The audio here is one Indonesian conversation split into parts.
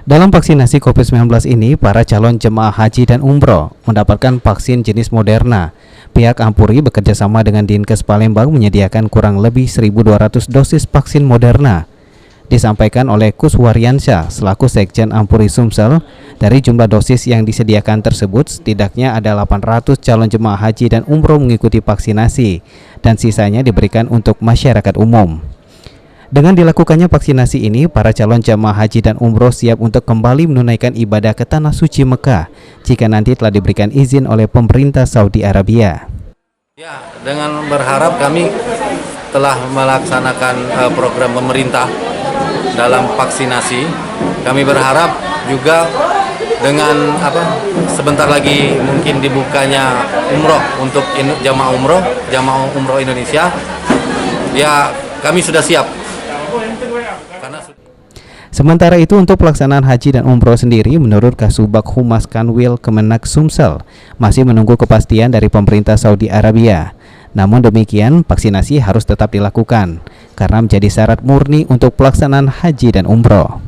Dalam vaksinasi COVID-19 ini, para calon jemaah haji dan umroh mendapatkan vaksin jenis Moderna. Pihak Ampuri bekerjasama dengan Dinkes Palembang menyediakan kurang lebih 1.200 dosis vaksin Moderna. Disampaikan oleh Kuswaryansyah selaku Sekjen Ampuri Sumsel, dari jumlah dosis yang disediakan tersebut setidaknya ada 800 calon jemaah haji dan umroh mengikuti vaksinasi dan sisanya diberikan untuk masyarakat umum. Dengan dilakukannya vaksinasi ini, para calon jemaah haji dan umroh siap untuk kembali menunaikan ibadah ke Tanah Suci Mekah jika nanti telah diberikan izin oleh pemerintah Saudi Arabia. Ya, dengan berharap kami telah melaksanakan program pemerintah dalam vaksinasi. Kami berharap juga dengan sebentar lagi mungkin dibukanya umroh untuk jamaah umroh Indonesia. Ya, kami sudah siap. Sementara itu, untuk pelaksanaan haji dan umroh sendiri, menurut Kasubag Humas Kanwil Kemenak Sumsel, masih menunggu kepastian dari pemerintah Saudi Arabia. Namun demikian, vaksinasi harus tetap dilakukan karena menjadi syarat murni untuk pelaksanaan haji dan umroh.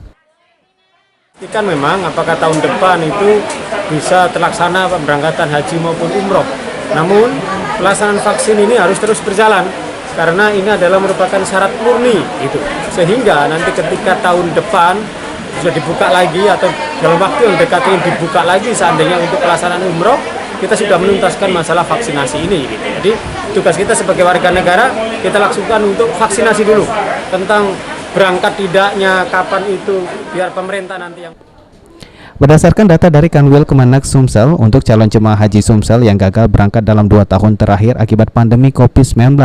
Kan memang apakah tahun depan itu bisa terlaksana pemberangkatan haji maupun umroh. Namun pelaksanaan vaksin ini harus terus berjalan karena ini adalah merupakan syarat murni itu. Sehingga nanti ketika tahun depan sudah dibuka lagi atau dalam waktu yang dekat ini dibuka lagi seandainya untuk pelaksanaan umroh, kita sudah menuntaskan masalah vaksinasi ini gitu. Jadi tugas kita sebagai warga negara, kita lakukan untuk vaksinasi dulu tentang berangkat tidaknya, kapan itu, biar pemerintah nanti yang... Berdasarkan data dari Kanwil Kemenak Sumsel, untuk calon jemaah haji Sumsel yang gagal berangkat dalam 2 tahun terakhir akibat pandemi COVID-19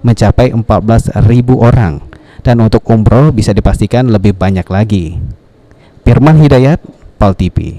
mencapai 14.000 orang, dan untuk umroh bisa dipastikan lebih banyak lagi. Firman Hidayat, PAL TV.